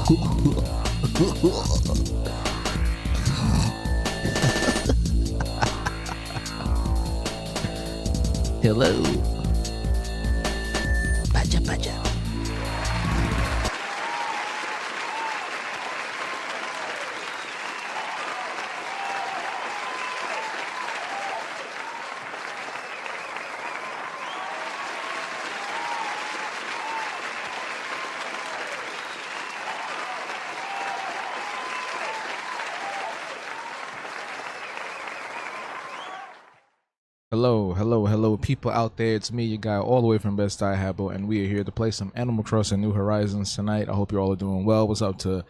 Hello. Pacha pacha. Hello, people out there. It's me, your guy, all the way from Best I Habbo, and we are here to play some Animal Crossing New Horizons tonight. I hope you all are doing well. What's up to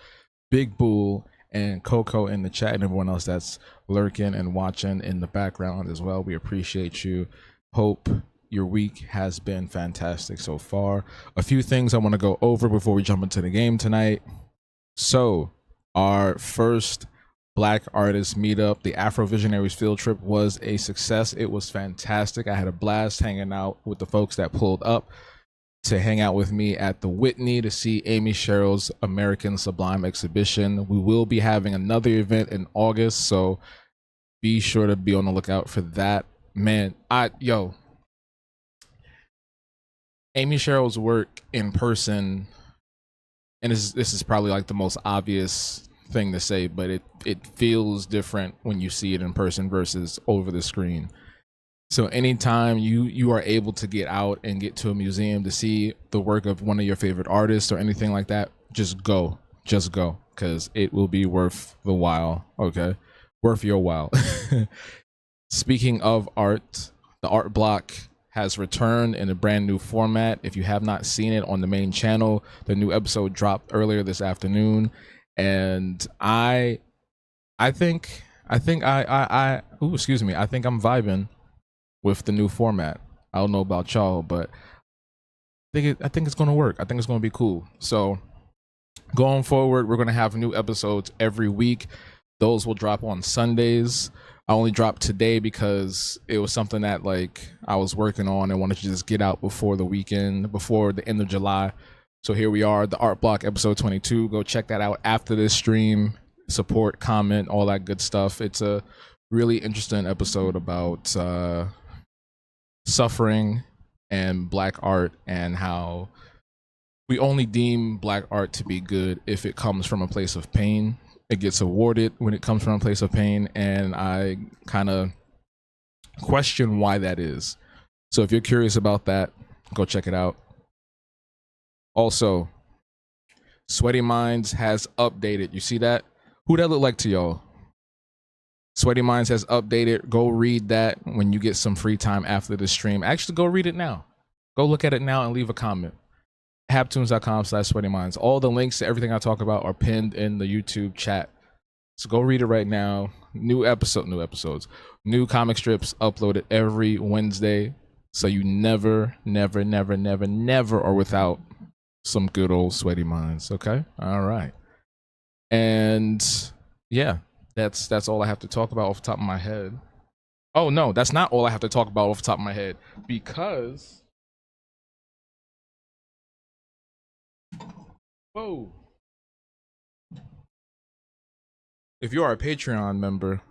Big Bull and Coco in the chat and everyone else that's lurking and watching in the background as well. We appreciate you. Hope your week has been fantastic so far. A few things I want to go over before we jump into the game tonight. So, our first Black Artist Meetup, the Afro Visionaries field trip, was a success. It was fantastic. I had a blast hanging out with the folks that pulled up to hang out with me at the Whitney to see Amy Sherrill's American Sublime exhibition. We will be having another event in August, so be sure to be on the lookout for that. Man, Amy Sherrill's work in person, and this is probably like the most obvious thing to say, but it feels different when you see it in person versus over the screen. So anytime you are able to get out and get to a museum to see the work of one of your favorite artists or anything like that, just go because it will be worth the while. Okay, worth your while. Speaking of art, the art block has returned in a brand new format. If you have not seen it on the main channel, the new episode dropped earlier this afternoon. And I think I'm vibing with the new format. I don't know about y'all, but I think it's gonna work. I think it's gonna be cool. So going forward, we're gonna have new episodes every week. Those will drop on Sundays. I only dropped today because it was something that like I was working on and wanted to just get out before the weekend, before the end of July. So here we are, the Art Block episode 22. Go check that out after this stream. Support, comment, all that good stuff. It's a really interesting episode about suffering and Black art and how we only deem Black art to be good if it comes from a place of pain. It gets awarded when it comes from a place of pain, and I kind of question why that is. So if you're curious about that, go check it out. Also, Sweaty Minds has updated. You see that? Who that look like to y'all? Sweaty Minds has updated. Go read that when you get some free time after the stream. Actually, go read it now. Go look at it now and leave a comment. habtunes.com/sweatyminds. All the links to everything I talk about are pinned in the YouTube chat. So go read it right now. New episodes. New comic strips uploaded every Wednesday. So you never are without some good old Sweaty Minds. Okay, all right. And yeah, that's all I have to talk about off the top of my head. Oh no, that's not all I have to talk about off the top of my head, because whoa, if you are a Patreon member,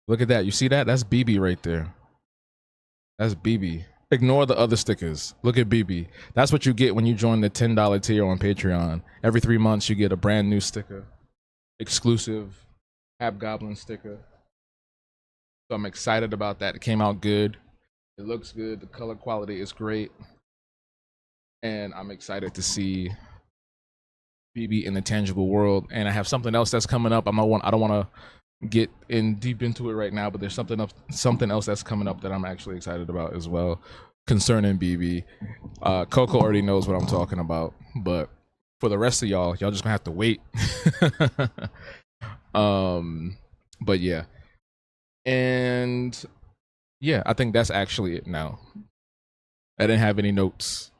look at that. You see that? That's BB right there. That's BB. Ignore the other stickers. Look at BB. That's what you get when you join the $10 tier on Patreon. Every 3 months, you get a brand new sticker. Exclusive Hobgoblin sticker. So I'm excited about that. It came out good. It looks good. The color quality is great. And I'm excited to see BB in the tangible world. And I have something else that's coming up. I don't want to get in deep into it right now, but there's something else that's coming up that I'm actually excited about as well concerning BB. Coco already knows what I'm talking about, but for the rest of y'all just gonna have to wait. But yeah, and yeah, I think that's actually it now. I didn't have any notes,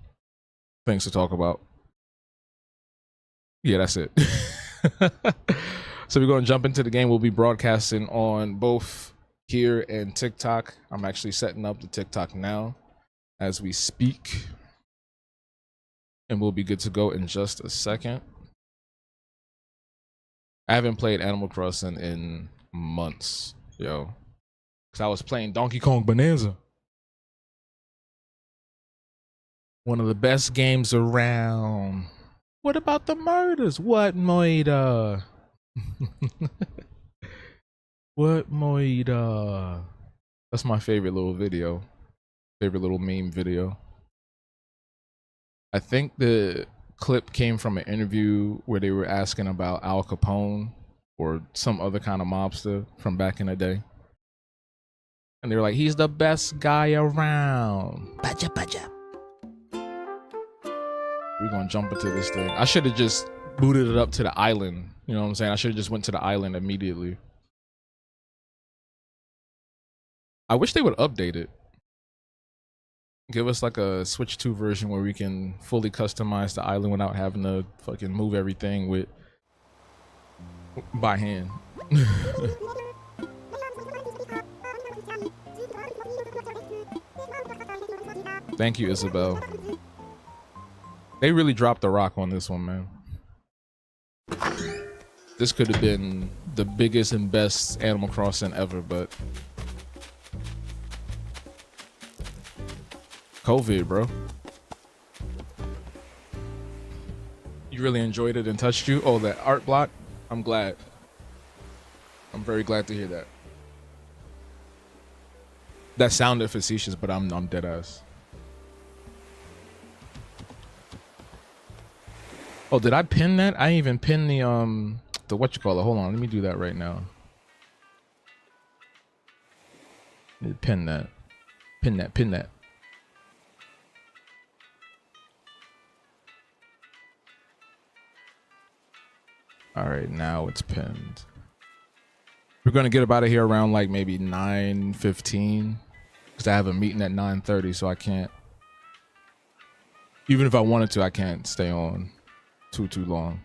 things to talk about. Yeah, that's it. So we're going to jump into the game. We'll be broadcasting on both here and TikTok. I'm actually setting up the TikTok now as we speak. And we'll be good to go in just a second. I haven't played Animal Crossing in months, yo. Cause I was playing Donkey Kong Bonanza. One of the best games around. What about the murders? What murder? What murder? That's my favorite little video. Favorite little meme video. I think the clip came from an interview where they were asking about Al Capone or some other kind of mobster from back in the day. And they were like, he's the best guy around. Pacha pacha. We're gonna jump into this thing. I should have just booted it up to the island. You know what I'm saying? I should have just went to the island immediately. I wish they would update it. Give us like a Switch 2 version where we can fully customize the island without having to fucking move everything with by hand. Thank you, Isabel. They really dropped the rock on this one, man. This could have been the biggest and best Animal Crossing ever, but COVID, bro. You really enjoyed it and touched you? Oh, that art block? I'm glad. I'm very glad to hear that. That sounded facetious, but I'm dead ass. Oh, did I pin that? I even pinned the what you call it. Hold on, let me do that right now. Pin that. Pin that. Pin that. All right, now it's pinned. We're gonna get up out of here around like maybe 9:15 because I have a meeting at 9:30, so I can't. Even if I wanted to, I can't stay on too long.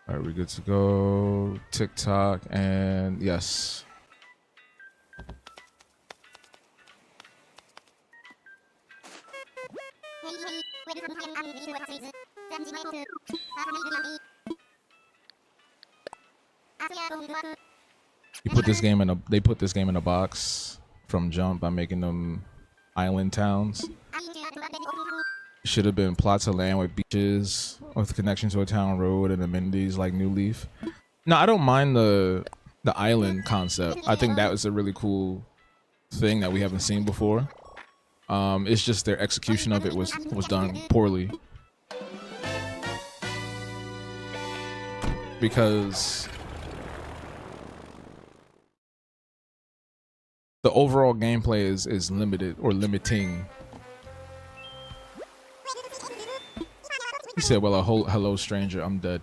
All right, we're good to go. TikTok and yes. You put this game in a. They put this game in a box from jump by making them island towns. Should have been plots of land with beaches with connection to a town road and amenities like New Leaf. No, I don't mind the island concept. I think that was a really cool thing that we haven't seen before. It's just their execution of it was done poorly. Because the overall gameplay is limited or limiting. He said, well, hello stranger, I'm dead.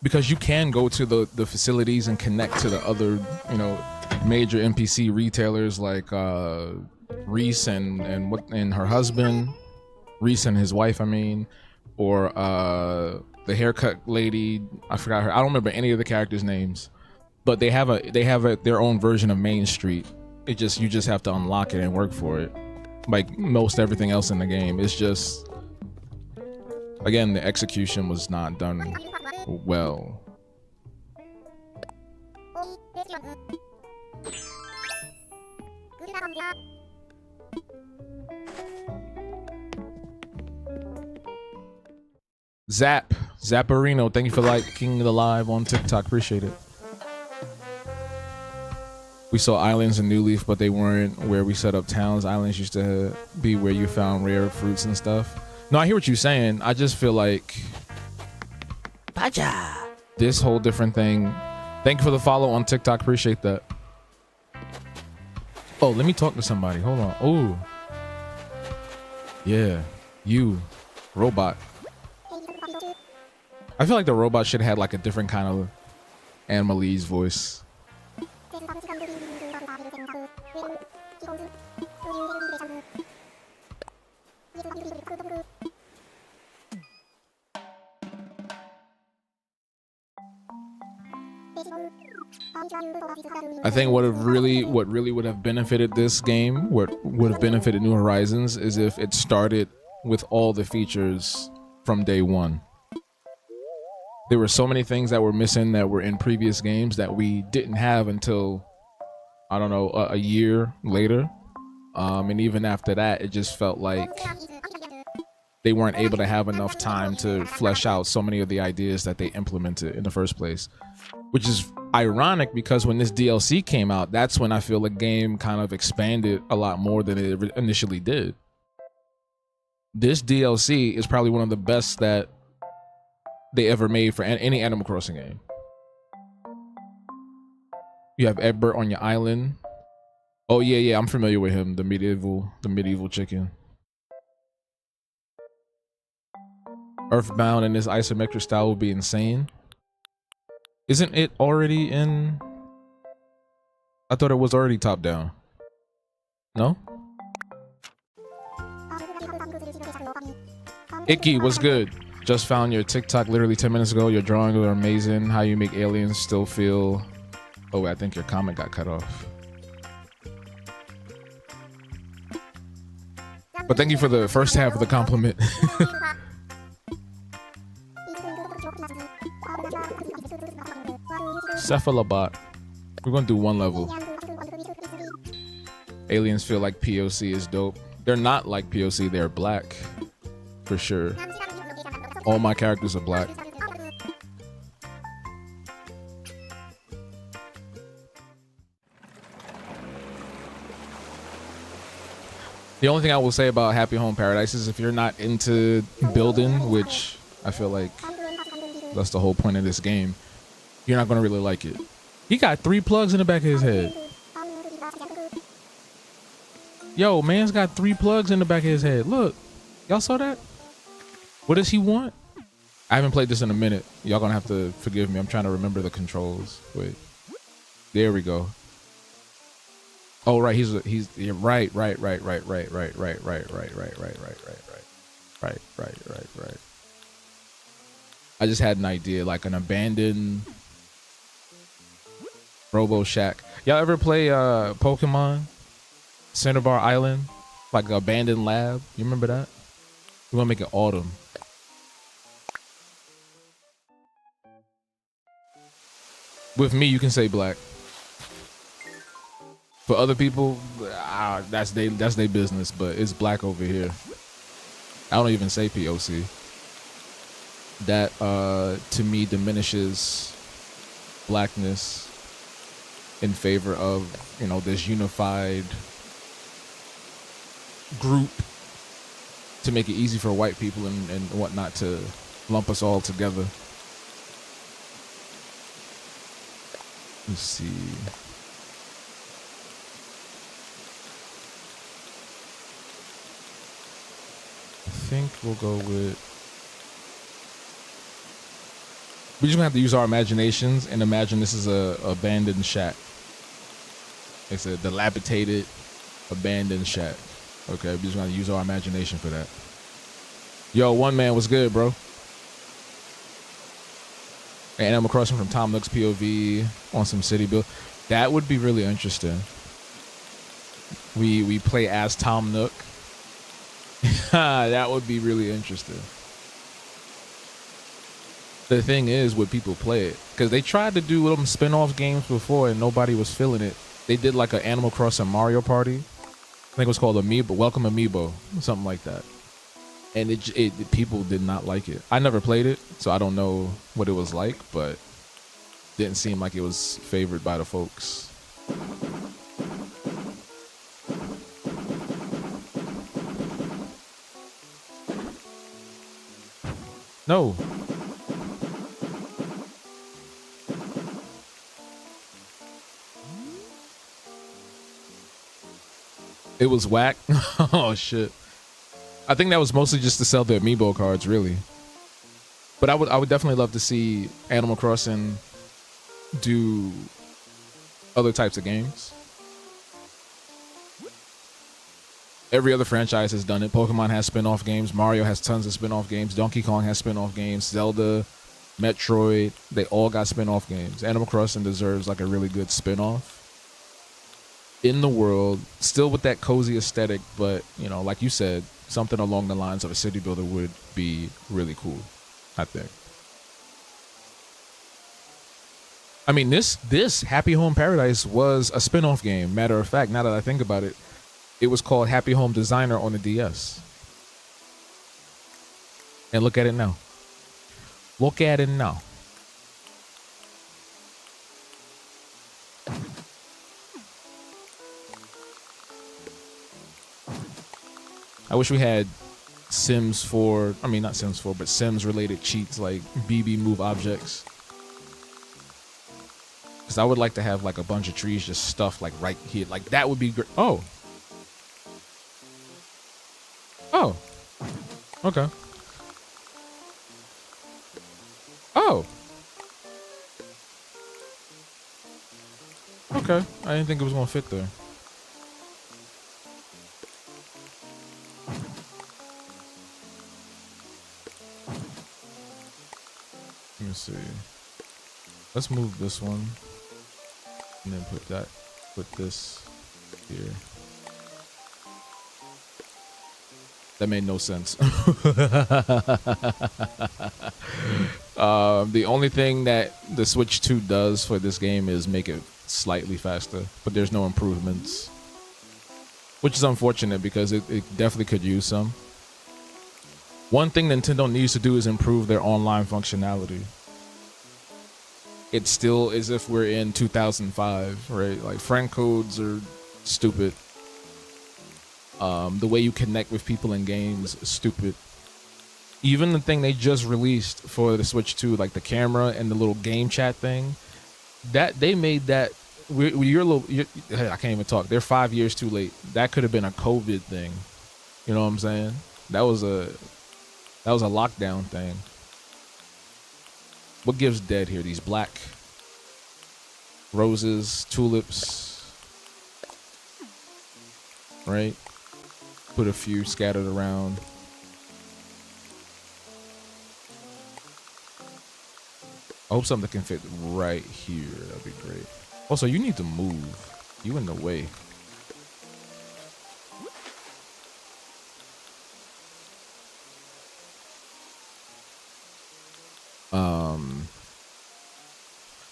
Because you can go to the facilities and connect to the other, you know, major NPC retailers like Reese and her husband, Reese and his wife, I mean, or the haircut lady. I forgot her. I don't remember any of the characters' names, but they have their own version of Main Street. You just have to unlock it and work for it. Like most everything else in the game, it's just, again, the execution was not done well. Zapparino, thank you for liking the live on TikTok. Appreciate it. We saw islands in New Leaf, but they weren't where we set up towns. Islands used to be where you found rare fruits and stuff. No, I hear what you're saying. I just feel like Pacha. This whole different thing. Thank you for the follow on TikTok. Appreciate that. Oh, let me talk to somebody. Hold on. Oh, yeah, you robot. I feel like the robot should have had like a different kind of Animalese voice. I think what really would have benefited this game, what would have benefited New Horizons, is if it started with all the features from day one. There were so many things that were missing that were in previous games that we didn't have until, I don't know, a year later. And even after that, it just felt like they weren't able to have enough time to flesh out so many of the ideas that they implemented in the first place. Which is ironic because when this DLC came out, that's when I feel the game kind of expanded a lot more than it initially did. This DLC is probably one of the best that they ever made for any Animal Crossing game. You have Egbert on your island. Oh yeah, I'm familiar with him. The medieval chicken. Earthbound in this isometric style would be insane. Isn't it already in? I thought it was already top down. No? Icky, what's good? Just found your TikTok literally 10 minutes ago. Your drawings are amazing. How you make aliens still feel... Oh, wait, I think your comment got cut off. But thank you for the first half of the compliment. Cephalobot. We're gonna do one level. Aliens feel like POC is dope. They're not like POC, they're black. For sure. All my characters are black. The only thing I will say about Happy Home Paradise is if you're not into building, which I feel like that's the whole point of this game, you're not gonna really like it. He got 3 plugs in the back of his head. Yo, man's got 3 plugs in the back of his head. Look, y'all saw that? What does he want? I haven't played this in a minute. Y'all gonna have to forgive me. I'm trying to remember the controls. Wait, there we go. Oh right, he's right. I just had an idea, like an abandoned Robo Shack. Y'all ever play Pokemon Cinnabar Island, like an abandoned lab? You remember that? We want to make it autumn. With me, you can say black. For other people, that's their business. But it's black over here. I don't even say POC. That to me diminishes blackness in favor of, you know, this unified group to make it easy for white people and whatnot to lump us all together. Let's see. I think we'll go with... We're just gonna have to use our imaginations and imagine this is a abandoned shack. It's a dilapidated, abandoned shack. Okay, we're just gonna use our imagination for that. Yo, one man, what's good, bro? Animal Crossing from Tom Nook's POV on some city build. That would be really interesting. We play as Tom Nook. That would be really interesting. The thing is, would people play it? Because they tried to do them spin-off games before and nobody was feeling it. They did like an Animal Crossing Mario Party. I think it was called Amiibo, Welcome Amiibo, something like that. And it people did not like it. I never played it, so I don't know what it was like, but didn't seem like it was favored by the folks. No. It was whack. Oh shit. I think that was mostly just to sell the Amiibo cards, really. But I would definitely love to see Animal Crossing do other types of games. Every other franchise has done it. Pokemon has spin-off games. Mario has tons of spin-off games. Donkey Kong has spin-off games. Zelda Metroid, they all got spin-off games. Animal Crossing deserves like a really good spin-off in the world, still with that cozy aesthetic, but you know, like you said, something along the lines of a city builder would be really cool, I think. I mean, this Happy Home Paradise was a spin-off game. Matter of fact, now that I think about it, it was called Happy Home Designer on the DS. And look at it now. Look at it now. I wish we had Sims 4, I mean not Sims 4, but Sims related cheats like BB move objects. Because I would like to have like a bunch of trees just stuffed like right here. Like that would be great. Oh. Oh. Okay. Oh. Okay. I didn't think it was going to fit there. Let me see. Let's move this one. And then put this here. That made no sense. The only thing that the Switch 2 does for this game is make it slightly faster, but there's no improvements. Which is unfortunate because it definitely could use some. One thing Nintendo needs to do is improve their online functionality. It's still as if we're in 2005, right? Like friend codes are stupid. The way you connect with people in games is stupid. Even the thing they just released for the Switch 2, like the camera and the little game chat thing, that they made that. I can't even talk. They're 5 years too late. That could have been a COVID thing. You know what I'm saying? That was a lockdown thing. What gives dead here? These black roses, tulips, right? Put a few scattered around. I hope something can fit right here. That'd be great. Also, you need to move. You in the way.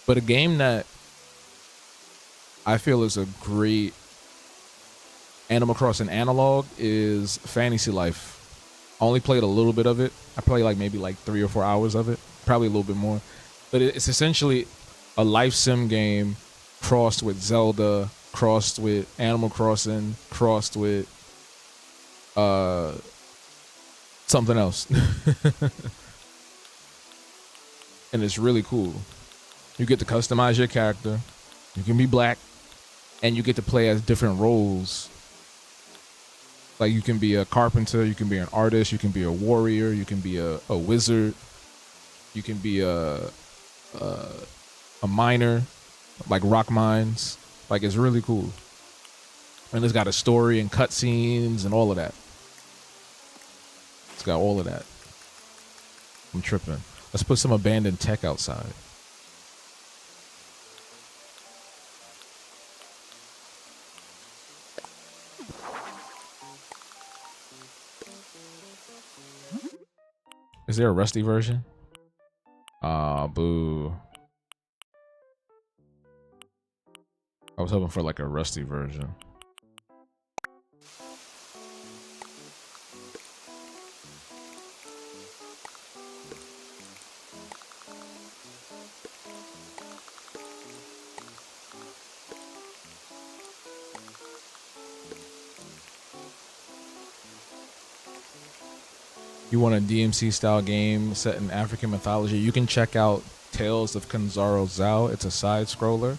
But a game that I feel is a great Animal Crossing analog is Fantasy Life. I only played a little bit of it. I played like maybe like 3 or 4 hours of it, probably a little bit more. But it's essentially a life sim game crossed with Zelda, crossed with Animal Crossing, crossed with something else. And it's really cool. You get to customize your character. You can be black, and you get to play as different roles. Like you can be a carpenter, you can be an artist, you can be a warrior, you can be a wizard, you can be a miner, like rock mines. Like it's really cool. And it's got a story and cutscenes and all of that. It's got all of that. I'm tripping. Let's put some abandoned tech outside. Is there a rusty version? Ah, boo. I was hoping for like a rusty version. You want a DMC style game set in African mythology, you can check out Tales of Kanzaro Zhao. It's a side scroller,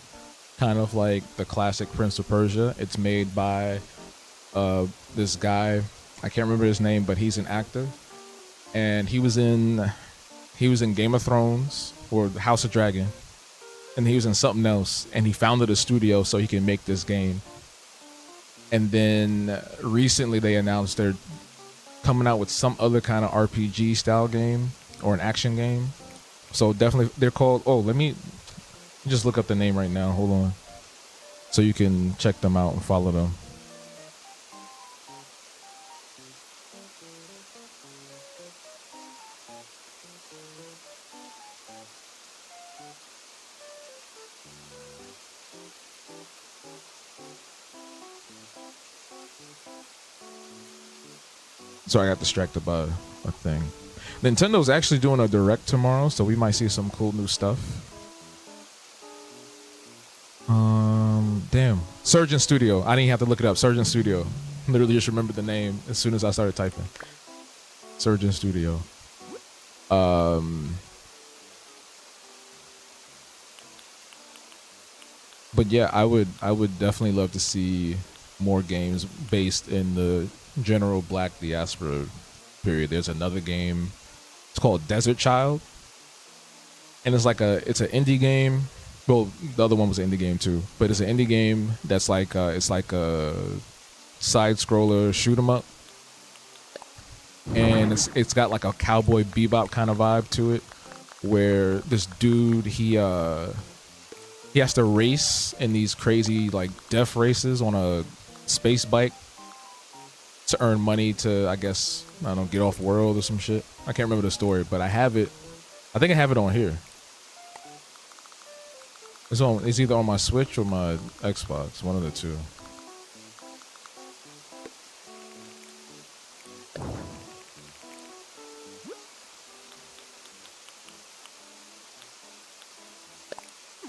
kind of like the classic Prince of Persia. It's made by this guy, I can't remember his name, but he's an actor, and he was in Game of Thrones or House of Dragon, and he was in something else, and he founded a studio so he can make this game. And then recently they announced they're coming out with some other kind of RPG style game or an action game. So definitely, they're called. Oh, let me just look up the name right now. Hold on, so you can check them out and follow them. So I got distracted by a thing. Nintendo's actually doing a direct tomorrow, so we might see some cool new stuff. Damn. Surgeon Studio. I didn't even have to look it up. Surgeon Studio. Literally just remembered the name as soon as I started typing. Surgeon Studio. But yeah, I would definitely love to see more games based in the general Black diaspora period. There's another game. It's called Desert Child, and it's an indie game. Well, the other one was an indie game too, but it's an indie game that's it's like a side scroller shoot 'em up, and it's got like a Cowboy Bebop kind of vibe to it, where this dude he has to race in these crazy like death races on a space bike to earn money to, I guess, I don't know, get off world or some shit. I can't remember the story, but I have it. I think I have it on here. It's either on my Switch or my Xbox, one of the two.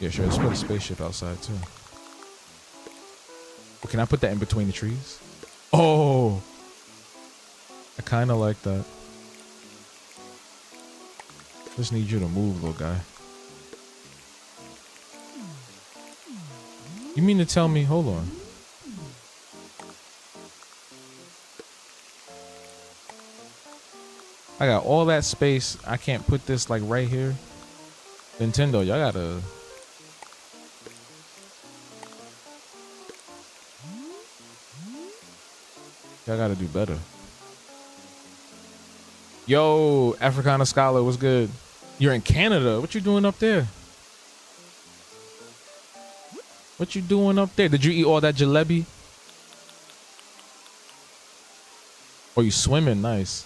Yeah, sure. Let's put a spaceship outside too. Well, can I put that in between the trees? Oh, I kind of like that. Just need you to move, little guy. You mean to tell me? Hold on. I got all that space. I can't put this like right here. Nintendo, y'all gotta do better. Yo, Africana Scholar, what's good? You're in Canada. What you doing up there? What you doing up there? Did you eat all that jalebi? Or you swimming? Nice.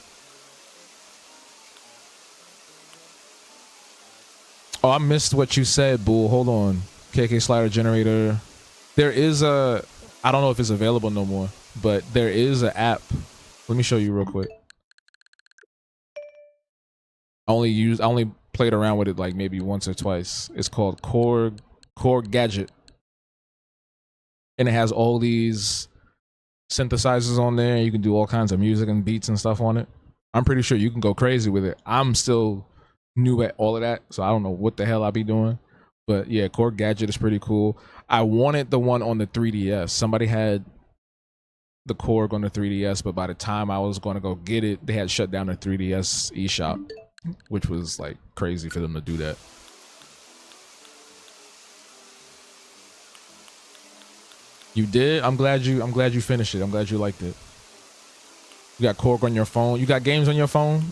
Oh, I missed what you said, Bull. Hold on. KK Slider Generator. There is a... I don't know if it's available no more, but there is an app. Let me show you real quick. I only played around with it like maybe once or twice. It's called Core Gadget. And it has all these synthesizers on there. You can do all kinds of music and beats and stuff on it. I'm pretty sure you can go crazy with it. I'm still new at all of that, so I don't know what the hell I'll be doing. But yeah, Core Gadget is pretty cool. I wanted the one on the 3DS. Somebody had the Korg on the 3DS, but by the time I was going to go get it, they had shut down the 3DS eShop, which was like crazy for them to do that. You did? I'm glad you finished it. I'm glad you liked it. You got Korg on your phone. You got games on your phone?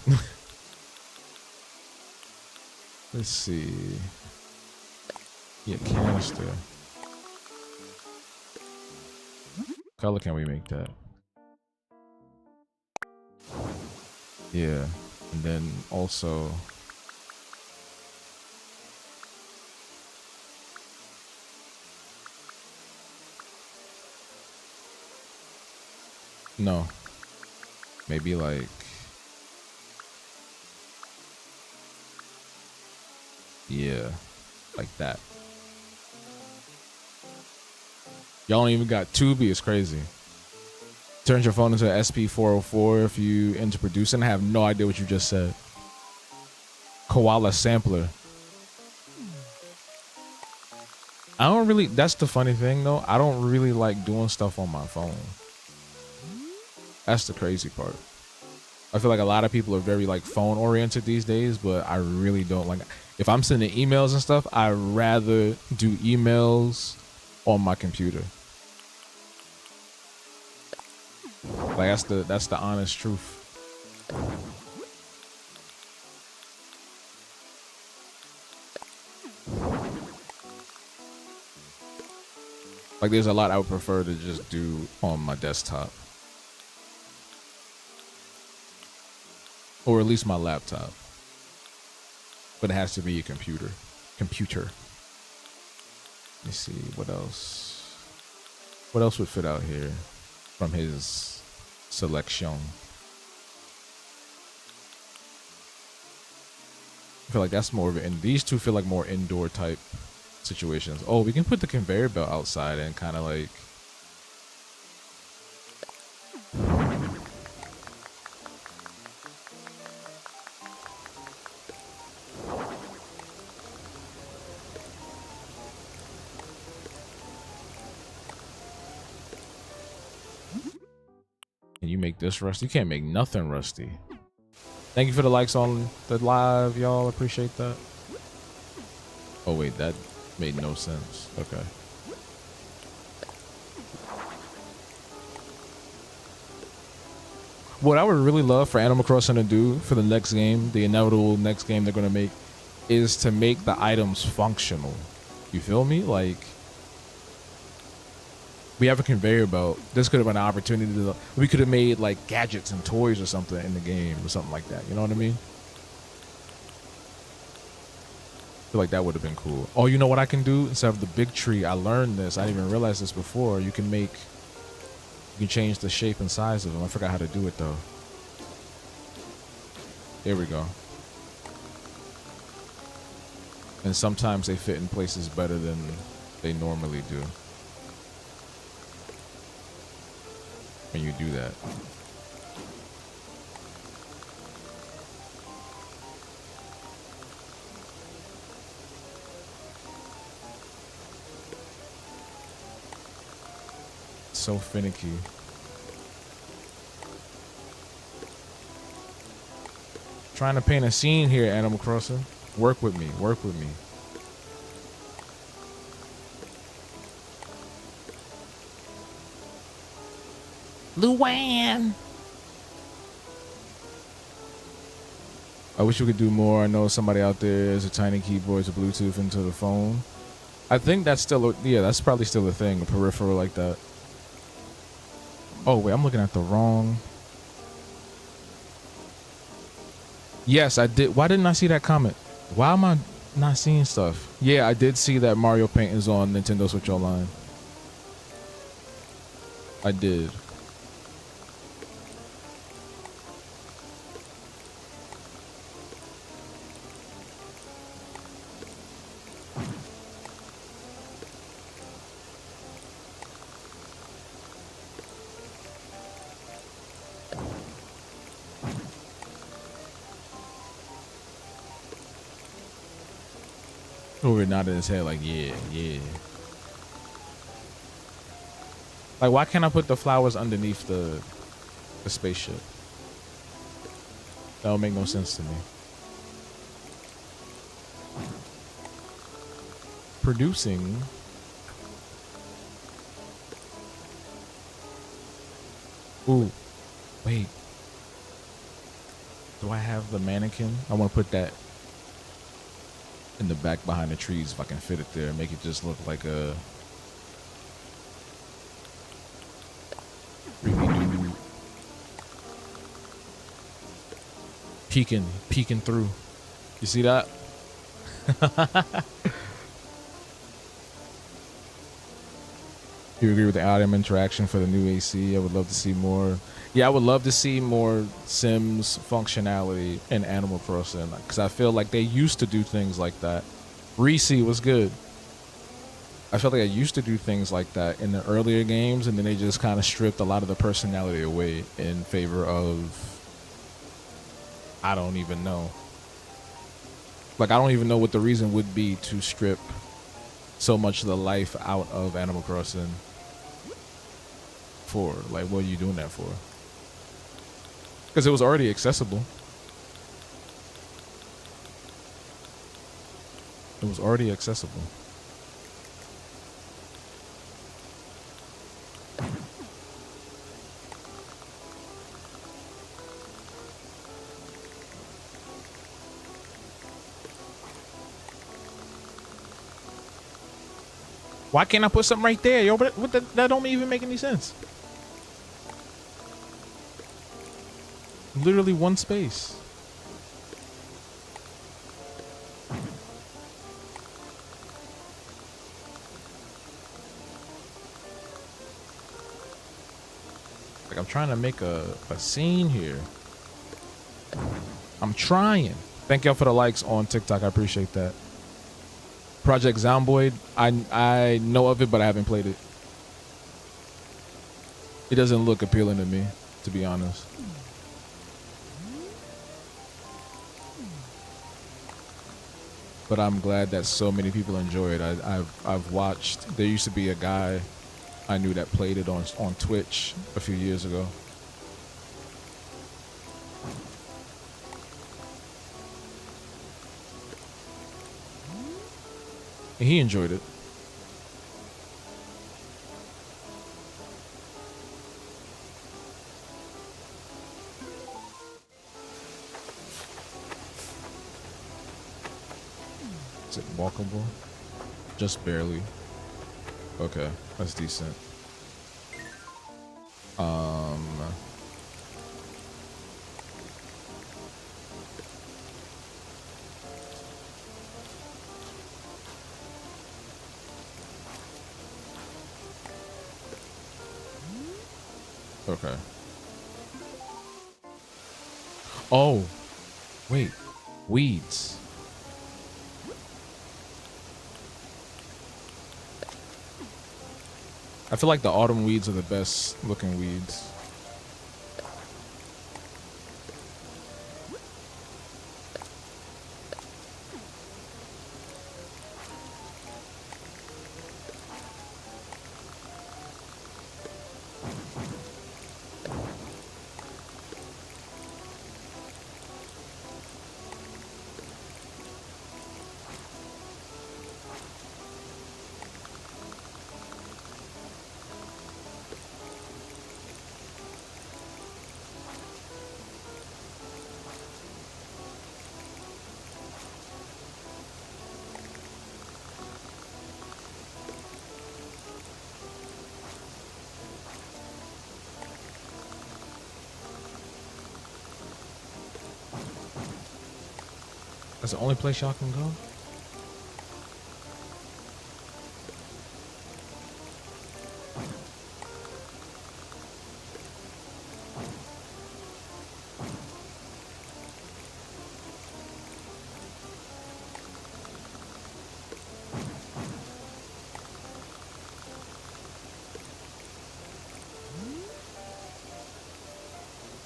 Let's see. Yeah, canister. Color can we make that? Yeah. And then also no. Maybe like yeah, like that. Y'all don't even got Tubi. It's crazy. Turns your phone into an SP404 if you into producing. I have no idea what you just said. Koala sampler. I don't really, that's the funny thing though. I don't really like doing stuff on my phone. That's the crazy part. I feel like a lot of people are very like phone oriented these days, but I really don't like, if I'm sending emails and stuff, I'd rather do emails on my computer. Like that's the honest truth. Like there's a lot I would prefer to just do on my desktop. Or at least my laptop. But it has to be a computer. Let me see, what else? What else would fit out here from his selection? I feel like that's more of it. And these two feel like more indoor type situations. Oh, we can put the conveyor belt outside and kind of like... Can you make this rusty? You can't make nothing rusty. Thank you for the likes on the live, y'all. Appreciate that. Oh, wait, that made no sense. Okay. What I would really love for Animal Crossing to do for the next game, the inevitable next game they're going to make, is to make the items functional. You feel me? Like, we have a conveyor belt. This could have been an opportunity to... We could have made, like, gadgets and toys or something in the game or something like that. You know what I mean? I feel like that would have been cool. Oh, you know what I can do? Instead of the big tree, I learned this. I didn't even realize this before. You can make... You can change the shape and size of them. I forgot how to do it, though. There we go. And sometimes they fit in places better than they normally do. When you do that. So finicky. Trying to paint a scene here, Animal Crossing. Work with me. Work with me. Luann. I wish we could do more. I know somebody out there is a tiny keyboard to Bluetooth into the phone. I think that's still, yeah, that's probably still a thing, a peripheral like that. Oh, wait, I'm looking at the wrong. Yes, I did. Why didn't I see that comment? Why am I not seeing stuff? Yeah, I did see that Mario Paint is on Nintendo Switch Online. I did. Over nodding his head like, yeah, yeah. Like, why can't I put the flowers underneath the spaceship? That would make no sense to me. Producing. Ooh, wait. Do I have the mannequin? I want to put that in the back behind the trees if I can fit it there. Make it just look like a really new peeking through. You see that? You agree with the item interaction for the new AC? I would love to see more. Yeah, I would love to see more Sims functionality in Animal Crossing, because I feel like they used to do things like that. Reese was good. I felt like I used to do things like that in the earlier games, and then they just kind of stripped a lot of the personality away in favor of, I don't even know. Like, I don't even know what the reason would be to strip so much of the life out of Animal Crossing for. Like, what are you doing that for? Because it was already accessible. It was already accessible. Why can't I put something right there, yo? But what that don't even make any sense. Literally one space. Like, I'm trying to make a scene here. I'm trying. Thank y'all for the likes on TikTok. I appreciate that. Project Zomboid. I know of it, but I haven't played it. It doesn't look appealing to me, to be honest. But I'm glad that so many people enjoy it. I've watched. There used to be a guy I knew that played it on Twitch a few years ago. And he enjoyed it. Is it walkable? Just barely. Okay, that's decent. Okay. Oh, wait. Weeds. I feel like the autumn weeds are the best looking weeds. That's the only place y'all can go?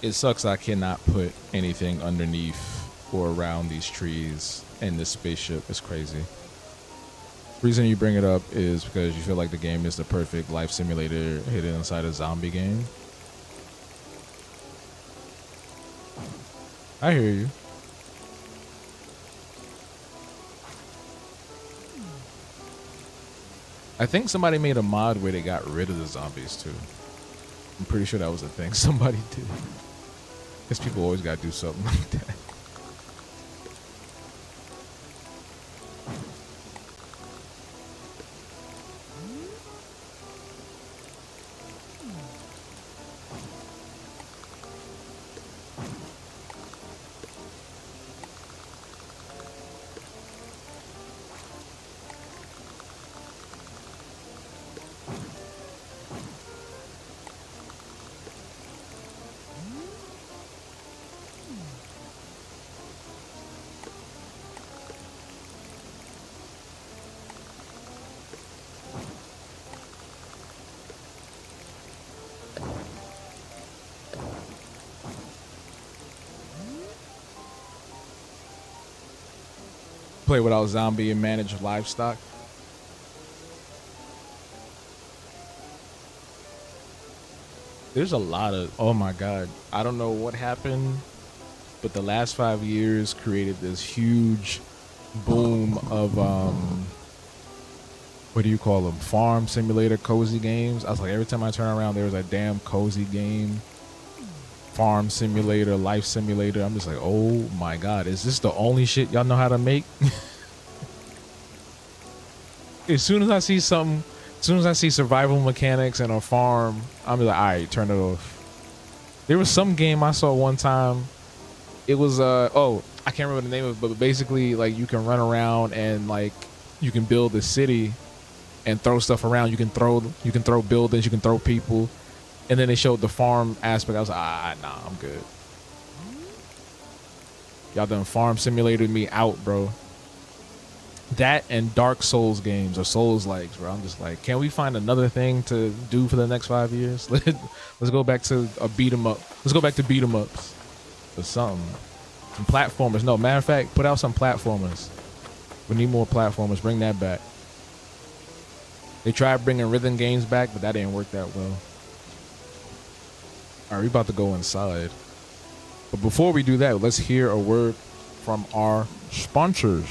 It sucks I cannot put anything underneath or around these trees and this spaceship. Is crazy. Reason you bring it up is because you feel like the game is the perfect life simulator hidden inside a zombie game. I hear you. I think somebody made a mod where they got rid of the zombies too. I'm pretty sure that was a thing somebody did. Because people always gotta do something like that. Play without zombie and manage livestock. There's a lot of, oh my god, I don't know what happened, but the last 5 years created this huge boom of what do you call them, farm simulator cozy games. I was like, every time I turn around there's a damn cozy game, farm simulator, life simulator. I'm just like, oh my god, is this the only shit y'all know how to make? As soon as I see something As soon as I see survival mechanics and a farm, I'm like, all right, turn it off. There was some game I saw one time. It was oh, I can't remember the name of it, but basically like you can run around and like you can build a city and throw stuff around. You can throw buildings, you can throw people, and then they showed the farm aspect. I was like, nah, I'm good. Y'all done farm simulated me out, bro. That and Dark Souls games or Souls likes, bro. I'm just like, can we find another thing to do for the next 5 years? Let's go back to a beat 'em up. Let's go back to beat 'em ups or something. Some platformers. No, matter of fact, put out some platformers. We need more platformers. Bring that back. They tried bringing rhythm games back, but that didn't work that well. All right, we about to go inside. But before we do that, let's hear a word from our sponsors.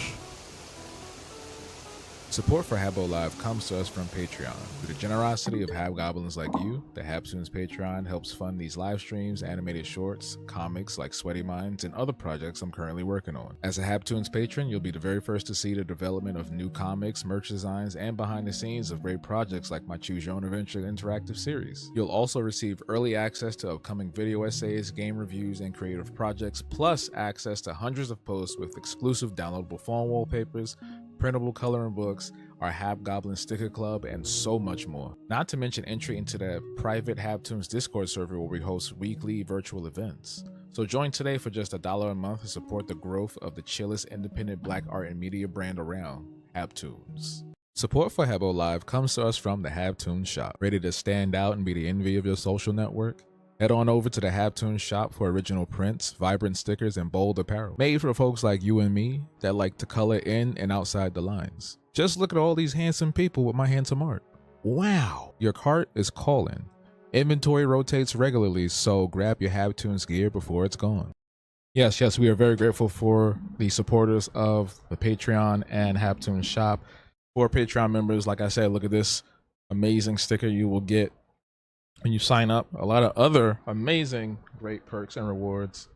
Support for Habbo Live comes to us from Patreon. Through the generosity of Habgoblins like you, the Habtoons Patreon helps fund these live streams, animated shorts, comics like Sweaty Minds, and other projects I'm currently working on. As a Habtoons patron, you'll be the very first to see the development of new comics, merch designs, and behind the scenes of great projects like my Choose Your Own Adventure interactive series. You'll also receive early access to upcoming video essays, game reviews, and creative projects, plus access to hundreds of posts with exclusive downloadable phone wallpapers, printable coloring books, our Habgoblin sticker club, and so much more. Not to mention entry into the private Habtoons Discord server where we host weekly virtual events. So join today for just $1 a month to support the growth of the chillest independent black art and media brand around, Habtoons. Support for Habbo Live comes to us from the Habtoons Shop. Ready to stand out and be the envy of your social network? Head on over to the Habtoons Shop for original prints, vibrant stickers, and bold apparel. Made for folks like you and me that like to color in and outside the lines. Just look at all these handsome people with my handsome art. Wow! Your cart is calling. Inventory rotates regularly, so grab your Habtoons gear before it's gone. Yes, we are very grateful for the supporters of the Patreon and Habtoons Shop. For Patreon members, like I said, look at this amazing sticker you will get when you sign up. A lot of other amazing great perks and rewards.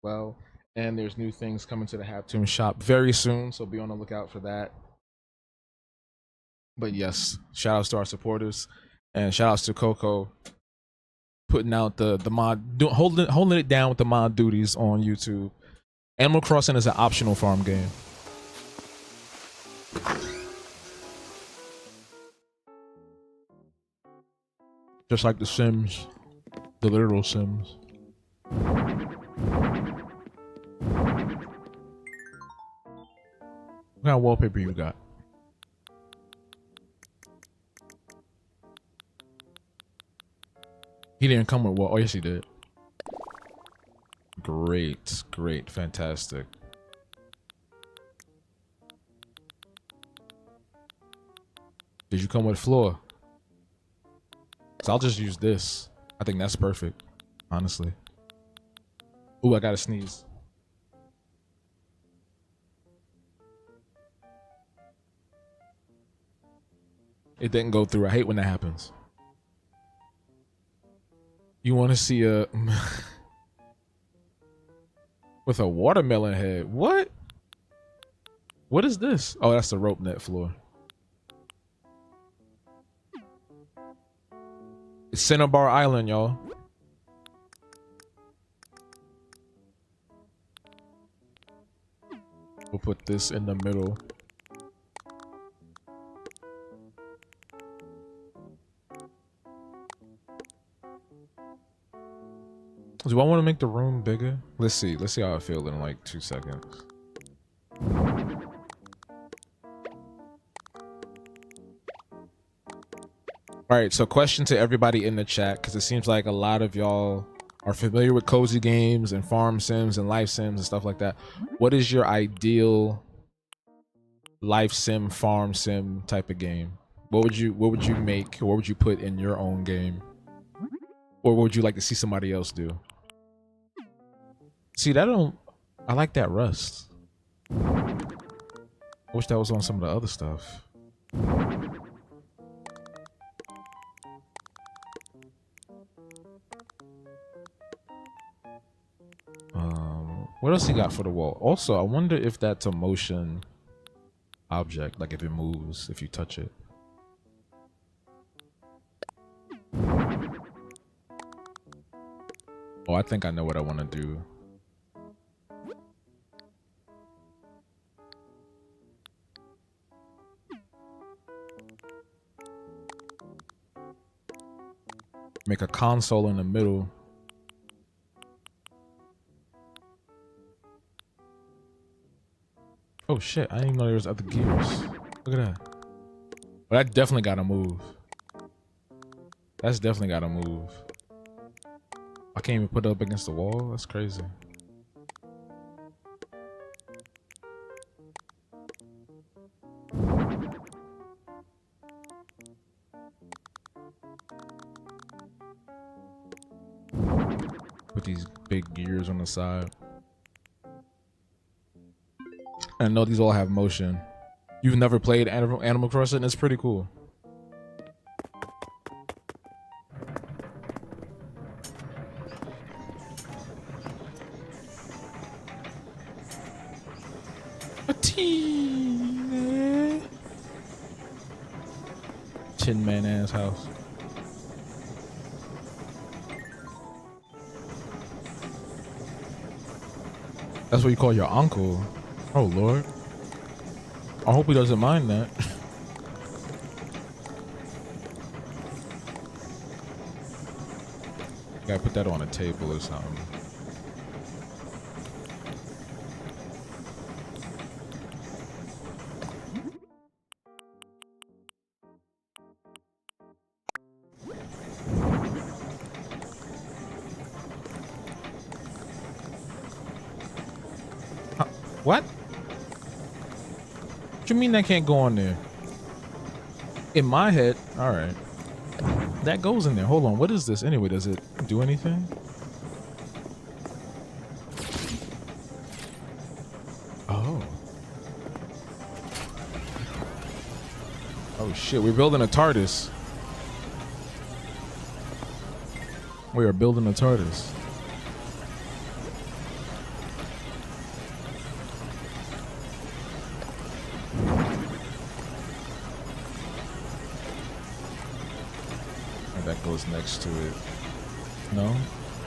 Well, and there's new things coming to the Habtoons Shop very soon, so be on the lookout for that. But yes, shout outs to our supporters, and shout outs to Coco putting out the mod, holding it down with the mod duties on YouTube. Animal Crossing is an optional farm game. Just like the Sims, the literal Sims. What kind of wallpaper you got? He didn't come with wall. Oh, yes, he did. Great, fantastic. Did you come with floor? So I'll just use this. I think that's perfect, honestly. Ooh, I gotta sneeze. It didn't go through. I hate when that happens. You want to see a with a watermelon head? What? What is this? Oh, that's the rope net floor. It's Cinnabar Island, y'all. We'll put this in the middle. Do I want to make the room bigger? Let's see how I feel in like 2 seconds. All right, so question to everybody in the chat, because it seems like a lot of y'all are familiar with cozy games and farm sims and life sims and stuff like that. What is your ideal life sim, farm sim type of game? What would you make, or what would you put in your own game? Or what would you like to see somebody else do? See, I like that rust. I wish that was on some of the other stuff. What else he got for the wall? Also, I wonder if that's a motion object, like if it moves, if you touch it. Oh, I think I know what I want to do. Make a console in the middle. Oh shit, I didn't even know there was other gears. Look at that. But that definitely gotta move. That's definitely gotta move. I can't even put it up against the wall. That's crazy. Put these big gears on the side. I know these all have motion. You've never played Animal Crossing? It's pretty cool. Tin Man ass house. That's what you call your uncle. Oh Lord. I hope he doesn't mind that. Gotta put that on a table or something. What? What you mean that can't go on there? In my head, all right. That goes in there. Hold on, what is this anyway? Does it do anything? Oh. Oh shit, we're building a TARDIS. We are building a TARDIS. That goes next to it. No?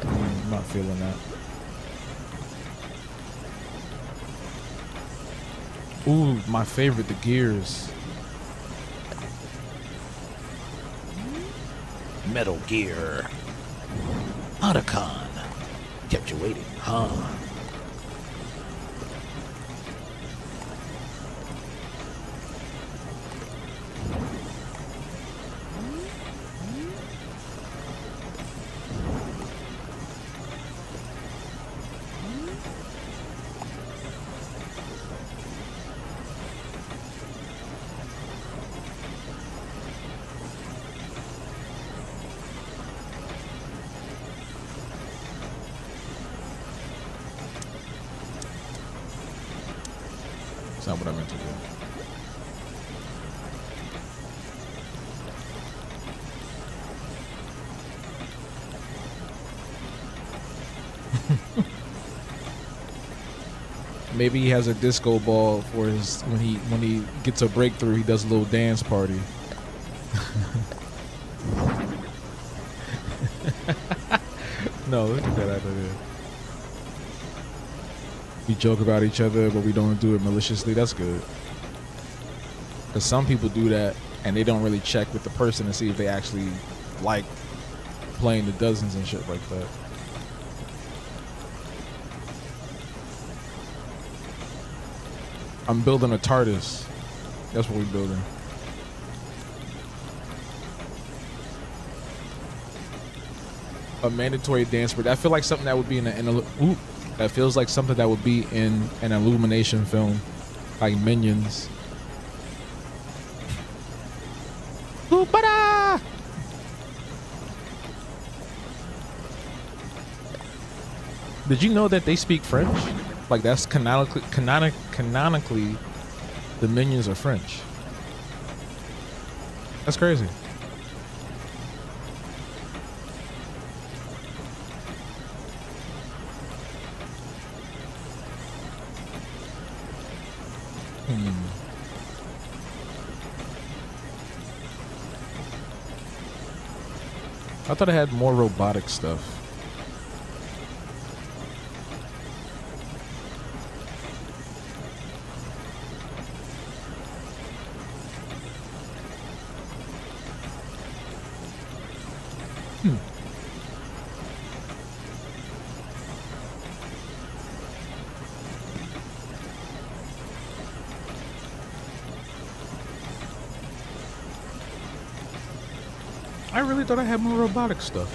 I'm not feeling that. Ooh, my favorite, the gears. Metal Gear. Otacon. Kept you waiting, huh? Not what I meant to do. Maybe he has a disco ball for his when he gets a breakthrough, he does a little dance party. No, look at that out of there. We joke about each other, but we don't do it maliciously. That's good. Because some people do that, and they don't really check with the person to see if they actually like playing the dozens and shit like that. I'm building a TARDIS. That's what we're building. A mandatory dance, but I feel like something that would be in a that feels like something that would be in an Illumination film, like Minions. Ooh-ba-da! Did you know that they speak French? Like that's canonically, the Minions are French. That's crazy. I thought it had more robotic stuff. I really thought I had more robotic stuff.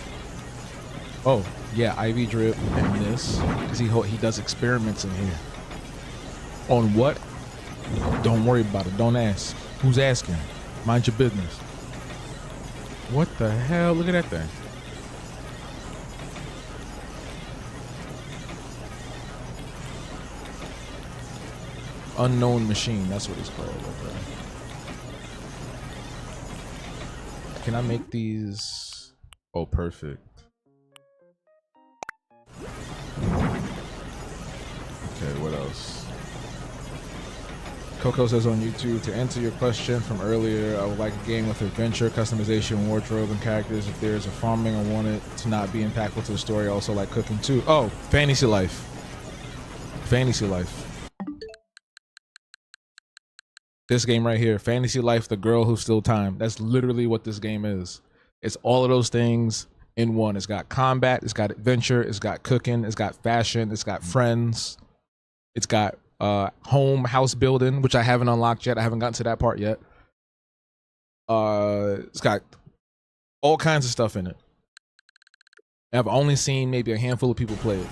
Oh, yeah, IV drip and this. Because he does experiments in here. On what? Don't worry about it. Don't ask. Who's asking? Mind your business. What the hell? Look at that thing. Unknown machine. That's what it's called. Okay. Can I make these? Oh, perfect. Okay, what else? Coco says on YouTube, to answer your question from earlier, I would like a game with adventure, customization, wardrobe, and characters. If there's a farming, I want it to not be impactful to the story. I also like cooking too. Oh, Fantasy Life. Fantasy Life. This game right here, Fantasy Life, the girl who stole time. That's literally what this game is. It's all of those things in one. It's got combat, it's got adventure, it's got cooking, it's got fashion, it's got friends, it's got house building, which I haven't unlocked yet. I haven't gotten to that part yet. It's got all kinds of stuff in it. I've only seen maybe a handful of people play it.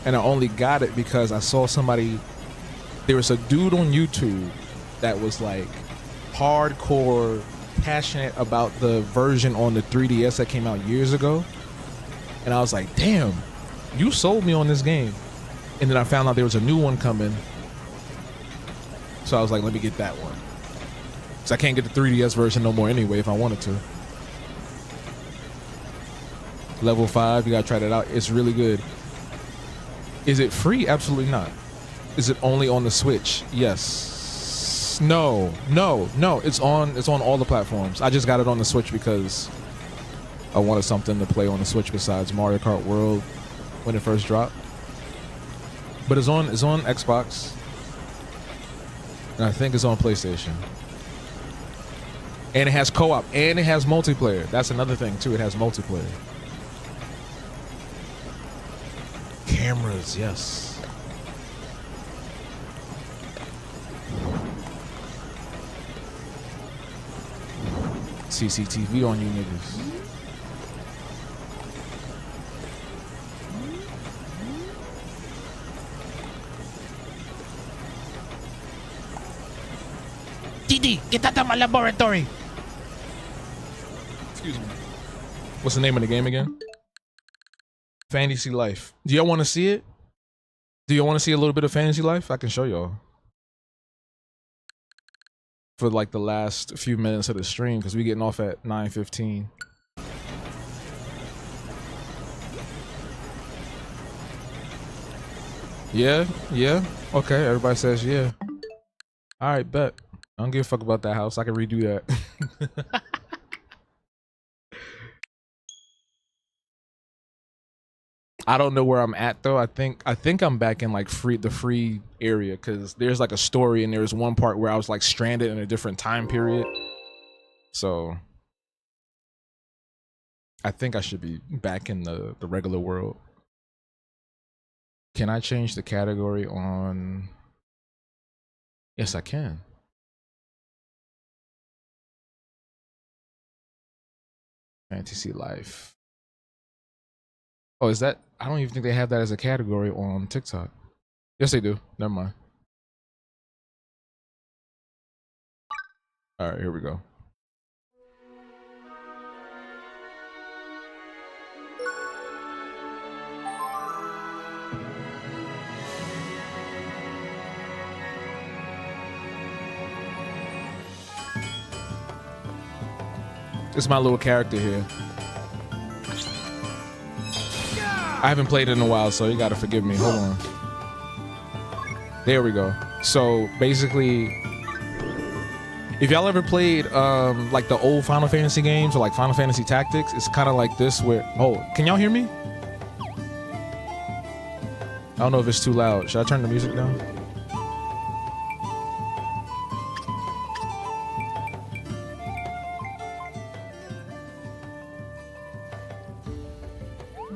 And I only got it because I saw somebody, there was a dude on YouTube that was like hardcore passionate about the version on the 3DS that came out years ago. And I was like, damn, you sold me on this game. And then I found out there was a new one coming. So I was like, let me get that one. Because I can't get the 3DS version no more anyway if I wanted to. Level 5, you gotta try that out. It's really good. Is it free? Absolutely not. Is it only on the Switch? Yes. No. It's on all the platforms. I just got it on the Switch because I wanted something to play on the Switch besides Mario Kart World when it first dropped. But it's on Xbox. And I think it's on PlayStation. And it has co-op and it has multiplayer. That's another thing too. It has multiplayer. Cameras, yes. CCTV on you niggas. Didi, get out of my laboratory. Excuse me. What's the name of the game again? Fantasy Life. Do y'all want to see it? Do y'all want to see a little bit of Fantasy Life? I can show y'all. For like the last few minutes of the stream, because we're getting off at 9:15. Yeah. Okay, everybody says yeah. All right, bet. I don't give a fuck about that house. I can redo that. I don't know where I'm at though. I think I'm back in like the free area because there's like a story and there's one part where I was like stranded in a different time period. So I think I should be back in the regular world. Can I change the category on? Yes, I can. Fantasy Life. Oh, is that? I don't even think they have that as a category on TikTok. Yes, they do. Never mind. All right, here we go. This is my little character here. I haven't played it in a while, so you gotta forgive me. Hold on. There we go. So basically, if y'all ever played like the old Final Fantasy games or like Final Fantasy Tactics, it's kind of like this where, oh, can y'all hear me? I don't know if it's too loud. Should I turn the music down?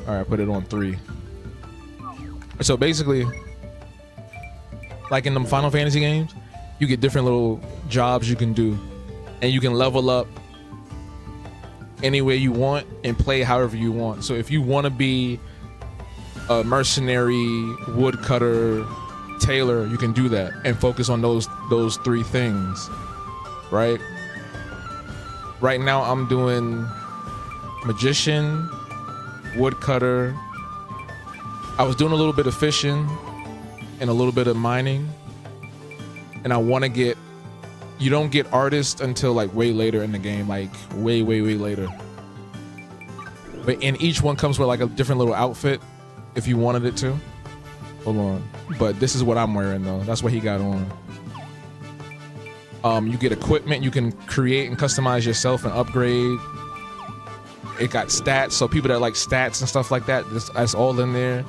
All right, put it on 3. So basically, like in the Final Fantasy games, you get different little jobs you can do, and you can level up any way you want and play however you want. So if you want to be a mercenary, woodcutter, tailor, you can do that and focus on those 3 things, right? Right now I'm doing magician, woodcutter. I was doing a little bit of fishing and a little bit of mining, and I want to get, you don't get artist until like way later in the game, like way later. But in each one comes with like a different little outfit if you wanted it to. Hold on. But this is what I'm wearing though. That's what he got on. You get equipment you can create and customize yourself and upgrade. It got stats, so people that like stats and stuff like that, that's all in there.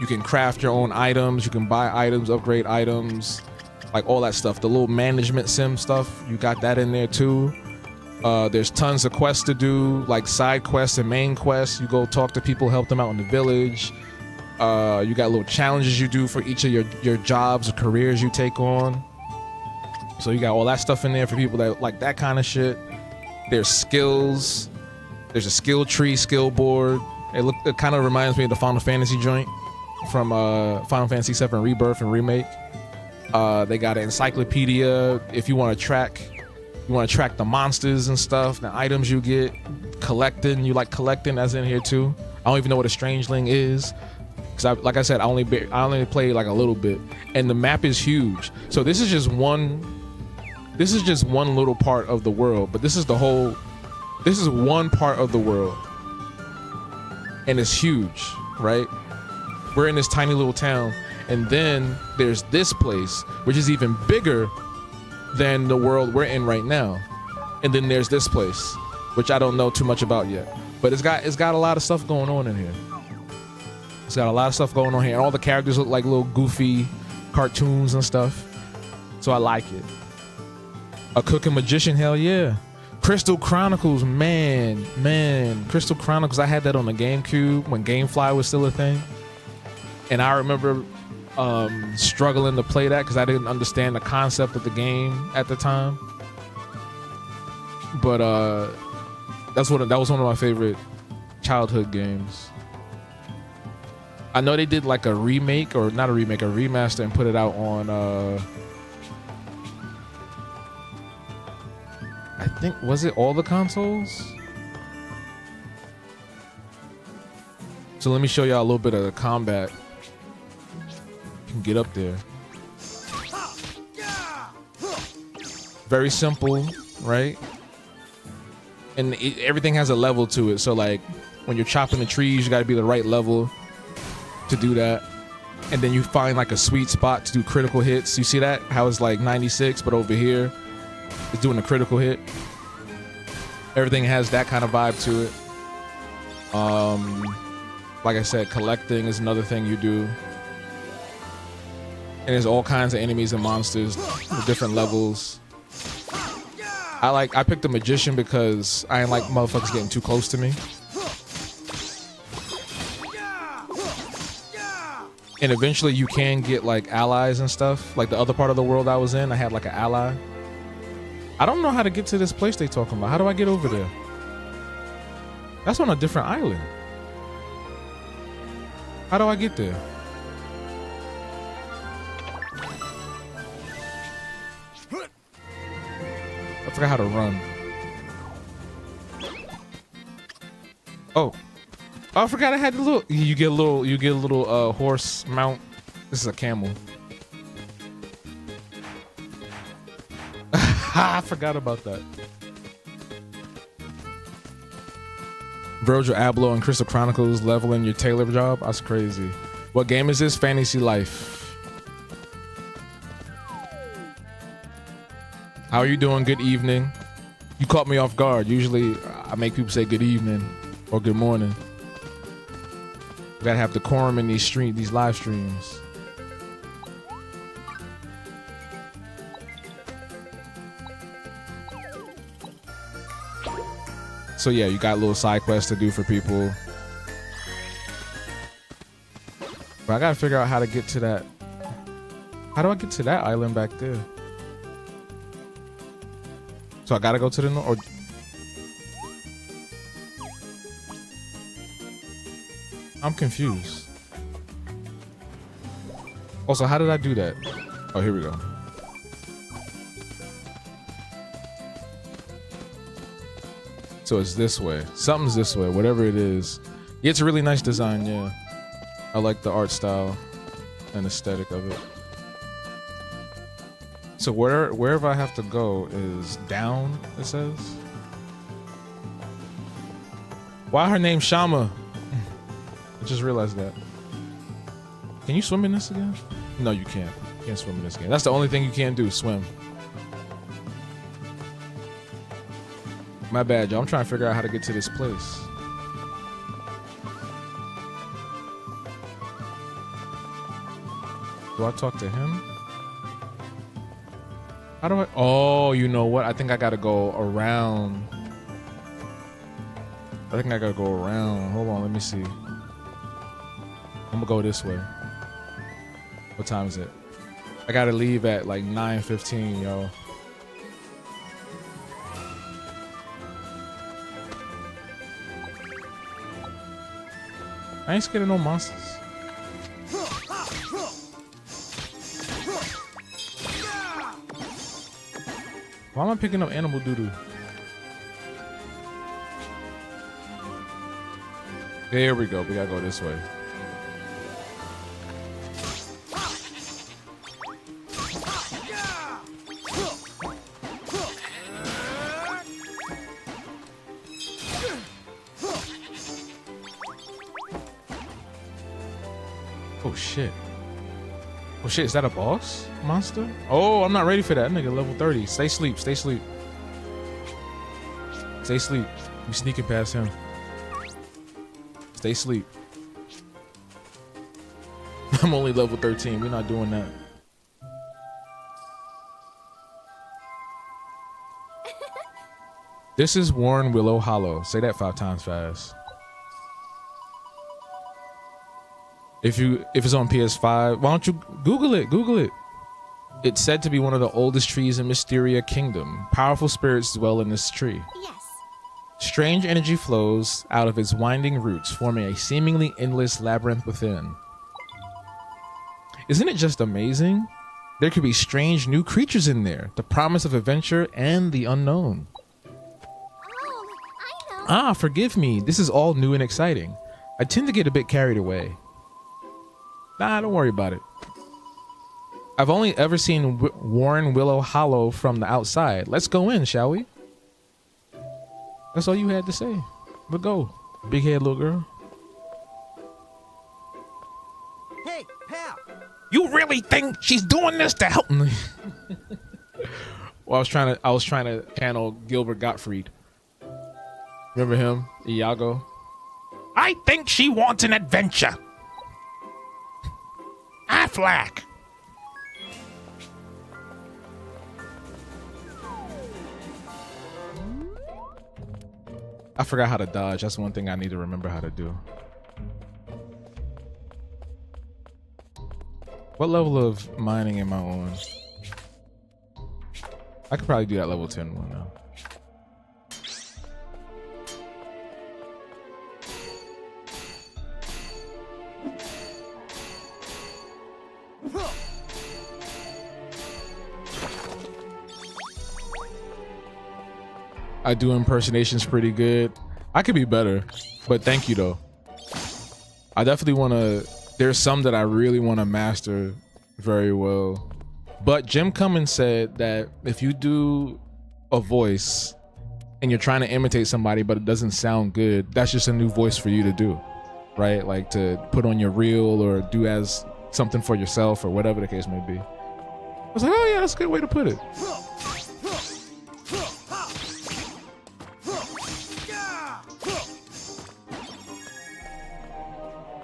You can craft your own items, you can buy items, upgrade items, like all that stuff. The little management sim stuff, you got that in there too. There's tons of quests to do, like side quests and main quests. You go talk to people, help them out in the village. You got little challenges you do for each of your jobs or careers you take on. So you got all that stuff in there for people that like that kind of shit. There's skills. There's a skill tree, skill board. It kind of reminds me of the Final Fantasy joint from Final Fantasy VII Rebirth and Remake. They got an encyclopedia if you want to track the monsters and stuff, the items you get, collecting. You like collecting, that's in here too. I don't even know what a strangeling is, because like I said, I only played like a little bit, and the map is huge. So this is just one little part of the world, but this is one part of the world, and it's huge, right? We're in this tiny little town, and then there's this place, which is even bigger than the world we're in right now. And then there's this place, which I don't know too much about yet, but it's got a lot of stuff going on in here. It's got a lot of stuff going on here, and all the characters look like little goofy cartoons and stuff. So I like it. A cooking magician, hell yeah. Crystal Chronicles, man. Crystal Chronicles, I had that on the GameCube when GameFly was still a thing. And I remember struggling to play that because I didn't understand the concept of the game at the time. But that was one of my favorite childhood games. I know they did like a remake, or not a remake, a remaster, and put it out on I think, was it all the consoles? So let me show y'all a little bit of the combat. You can get up there. Very simple, right? And everything has a level to it. So like when you're chopping the trees, you got to be the right level to do that. And then you find like a sweet spot to do critical hits. You see that? How it's like 96, but over here it's doing a critical hit. Everything has that kind of vibe to it. Like I said, collecting is another thing you do. And there's all kinds of enemies and monsters with different levels. I picked the magician because I ain't like motherfuckers getting too close to me. And eventually you can get like allies and stuff. Like the other part of the world I was in, I had like an ally. I don't know how to get to this place they talking about. How do I get over there? That's on a different island. How do I get there? I forgot how to run. Oh, I forgot I had the little. You get a little horse mount. This is a camel. I forgot about that. Virgil Abloh and Crystal Chronicles leveling your tailor job. That's crazy. What game is this? Fantasy Life. How are you doing? Good evening. You caught me off guard. Usually I make people say good evening or good morning. You gotta have decorum in these live streams. So yeah, you got little side quests to do for people. But I gotta figure out how to get to that. How do I get to that island back there? So I gotta go to the north. Or I'm confused. Also, how did I do that? Oh, here we go. So it's this way. Something's this way. Whatever it is. Yeah, it's a really nice design. Yeah, I like the art style and aesthetic of it. So wherever I have to go is down, it says. Why her name Shama? I just realized that. Can you swim in this again? No, you can't. You can't swim in this game. That's the only thing you can't do, swim. My bad, y'all. I'm trying to figure out how to get to this place. Do I talk to him? How do I? Oh, you know what? I think I gotta go around. I think I gotta go around. Hold on, let me see. I'm gonna go this way. What time is it? I gotta leave at like 9:15, yo. I ain't scared of no monsters. Why am I picking up animal doo-doo? There we go. We gotta go this way. Oh shit. Oh shit, is that a boss monster? Oh, I'm not ready for that. Nigga level 30. Stay sleep, stay sleep. Stay sleep. We sneaking past him. Stay sleep. I'm only level 13. We're not doing that. This is Warren Willow Hollow. Say that 5 times fast. If it's on PS5, why don't you Google it? Google it. It's said to be one of the oldest trees in Mysteria Kingdom. Powerful spirits dwell in this tree. Yes. Strange energy flows out of its winding roots, forming a seemingly endless labyrinth within. Isn't it just amazing? There could be strange new creatures in there, the promise of adventure and the unknown. Oh, I know. Ah, forgive me. This is all new and exciting. I tend to get a bit carried away. Nah, don't worry about it. I've only ever seen Warren Willow Hollow from the outside. Let's go in, shall we? That's all you had to say. But go, big head little girl. Hey, pal. You really think she's doing this to help me? Well, I was trying to channel Gilbert Gottfried. Remember him, Iago? I think she wants an adventure. Affleck. I forgot how to dodge. That's one thing I need to remember how to do. What level of mining am I on? I could probably do that level 10 one now. I do impersonations pretty good. I could be better, but thank you though. I definitely want to, there's some that I really want to master very well. But Jim Cummins said that if you do a voice and you're trying to imitate somebody but it doesn't sound good, that's just a new voice for you to do, right? Like to put on your reel or do as something for yourself or whatever the case may be. I was like, oh yeah, that's a good way to put it.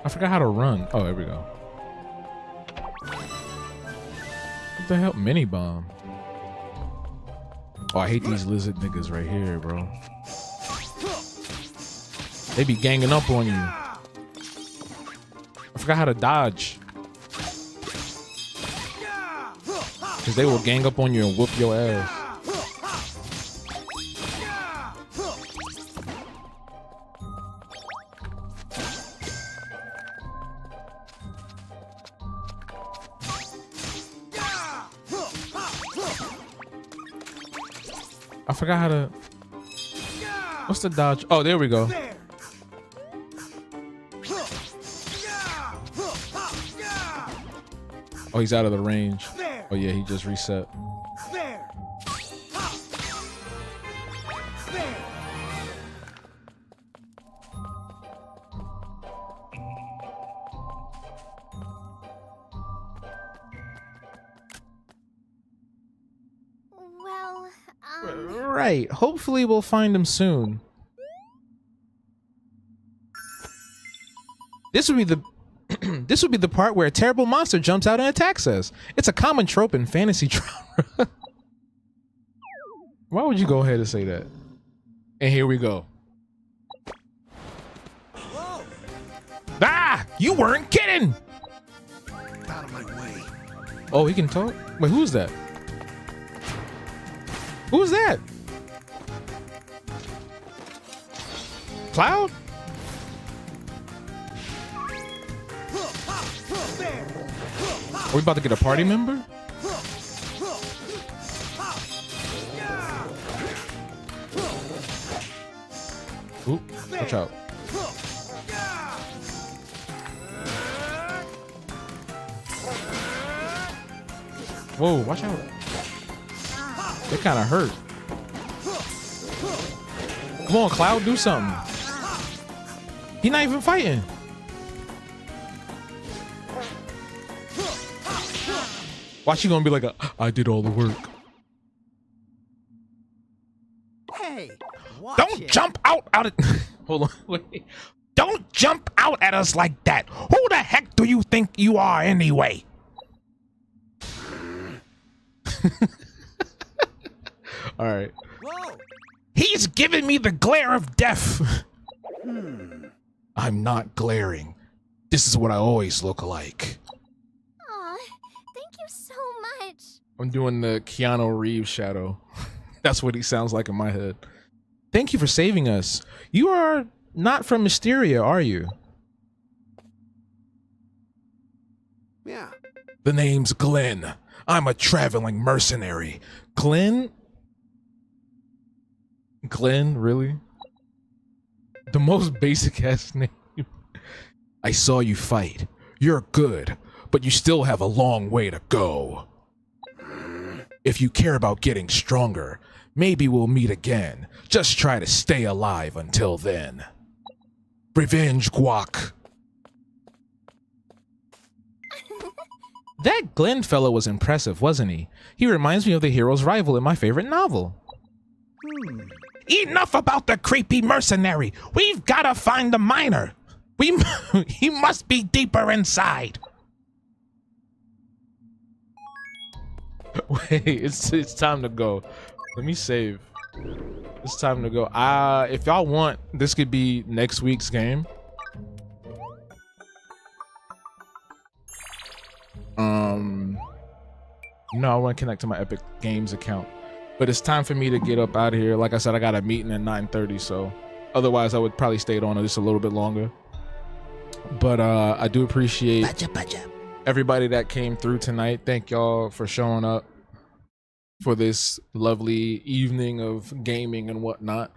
I forgot how to run. Oh, there we go. What the hell? Mini bomb. Oh, I hate these lizard niggas right here, bro. They be ganging up on you. I forgot how to dodge. Because they will gang up on you and whoop your ass. I forgot how to... What's the dodge? Oh, there we go. Oh, he's out of the range. Oh yeah, he just reset. Well, Right. Hopefully we'll find him soon. This would be the this would be the part where a terrible monster jumps out and attacks us. It's a common trope in fantasy genre. Why would you go ahead and say that? And here we go. Whoa! Ah, you weren't kidding. Out of my way. Oh, he can talk? Wait, who's that? Who's that? Cloud? Are we about to get a party member? Oop, watch out. Whoa, watch out. They kind of hurt. Come on, Cloud, do something. He's not even fighting. Watch, you gonna be like, I did all the work. Hey, watch Don't it. jump out of Hold on, wait. Don't jump out at us like that. Who the heck do you think you are anyway? All right. Whoa! He's giving me the glare of death. I'm not glaring. This is what I always look like. aw, thank you so much. I'm doing the Keanu Reeves shadow. That's what he sounds like in my head. Thank you for saving us. You are not from Mysteria, are you? Yeah. The name's Glenn. I'm a traveling mercenary. Glenn? Glenn, really? The most basic ass name. I saw you fight. You're good, but you still have a long way to go. If you care about getting stronger, maybe we'll meet again. Just try to stay alive until then. Revenge, Guac. That Glenn fellow was impressive, wasn't he? He reminds me of the hero's rival in my favorite novel. Enough about the creepy mercenary. We've got to find the miner. He must be deeper inside. Wait, it's time to go. Let me save. It's time to go. If y'all want, this could be next week's game. No, I want to connect to my Epic Games account. But it's time for me to get up out of here. Like I said, I got a meeting at 9:30, so otherwise I would probably stay on just a little bit longer. But I do appreciate everybody that came through tonight. Thank y'all for showing up for this lovely evening of gaming and whatnot.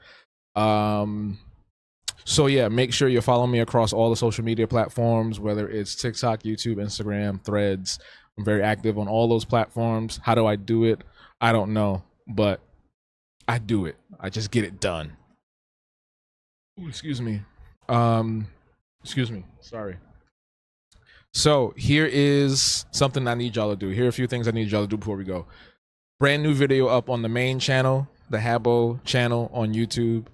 So yeah, make sure you follow me across all the social media platforms, whether it's TikTok, YouTube, Instagram, Threads. I'm very active on all those platforms. How do I do it? I don't know, but I do it. I just get it done. Ooh, excuse me. Excuse me. Sorry. So here is something I need y'all to do. Here are a few things I need y'all to do before we go. Brand new video up on the main channel, the Habbo channel on YouTube.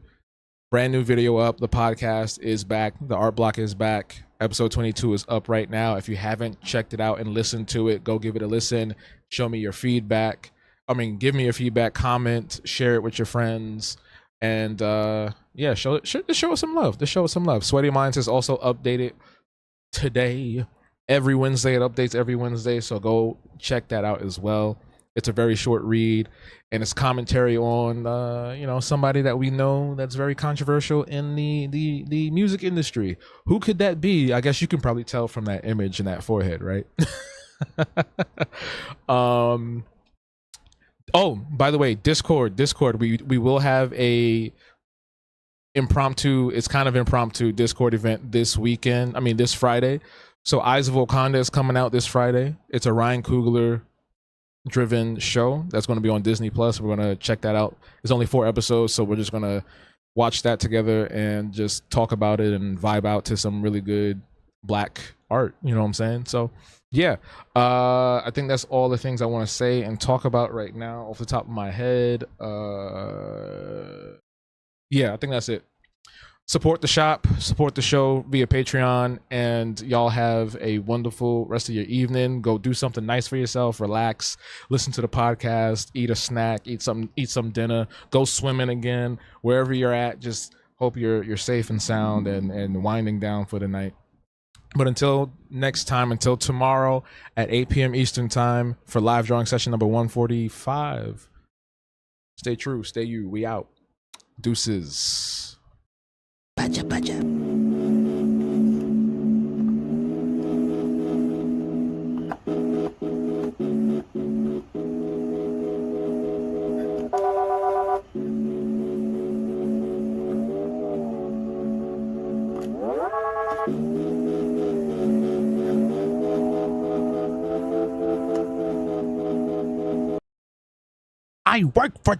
Brand new video up. The podcast is back. The art block is back. Episode 22 is up right now. If you haven't checked it out and listened to it, go give it a listen. Show me your feedback. Give me your feedback, comment, share it with your friends. And yeah, show us some love. Just show us some love. Sweaty Minds is also updated today. Every Wednesday it updates every Wednesday, so go check that out as well. It's a very short read, and it's commentary on somebody that we know that's very controversial in the music industry. Who could that be? I guess you can probably tell from that image and that forehead, right? Oh, by the way, Discord, we will have a impromptu, it's kind of impromptu Discord event this Friday. So Eyes of Wakanda is coming out this Friday. It's a Ryan Coogler driven show that's going to be on Disney Plus. We're going to check that out. It's only 4 episodes, so we're just going to watch that together and just talk about it and vibe out to some really good black art. You know what I'm saying? So yeah, I think that's all the things I want to say and talk about right now off the top of my head. Yeah, I think that's it. Support the shop, support the show via Patreon, and y'all have a wonderful rest of your evening. Go do something nice for yourself, relax, listen to the podcast, eat a snack, eat some dinner, go swimming again. Wherever you're at, just hope you're safe and sound and winding down for the night. But until next time, until tomorrow at 8 p.m. Eastern time for live drawing session number 145. Stay true, stay you. We out. Deuces. Bacha, bacha. I work for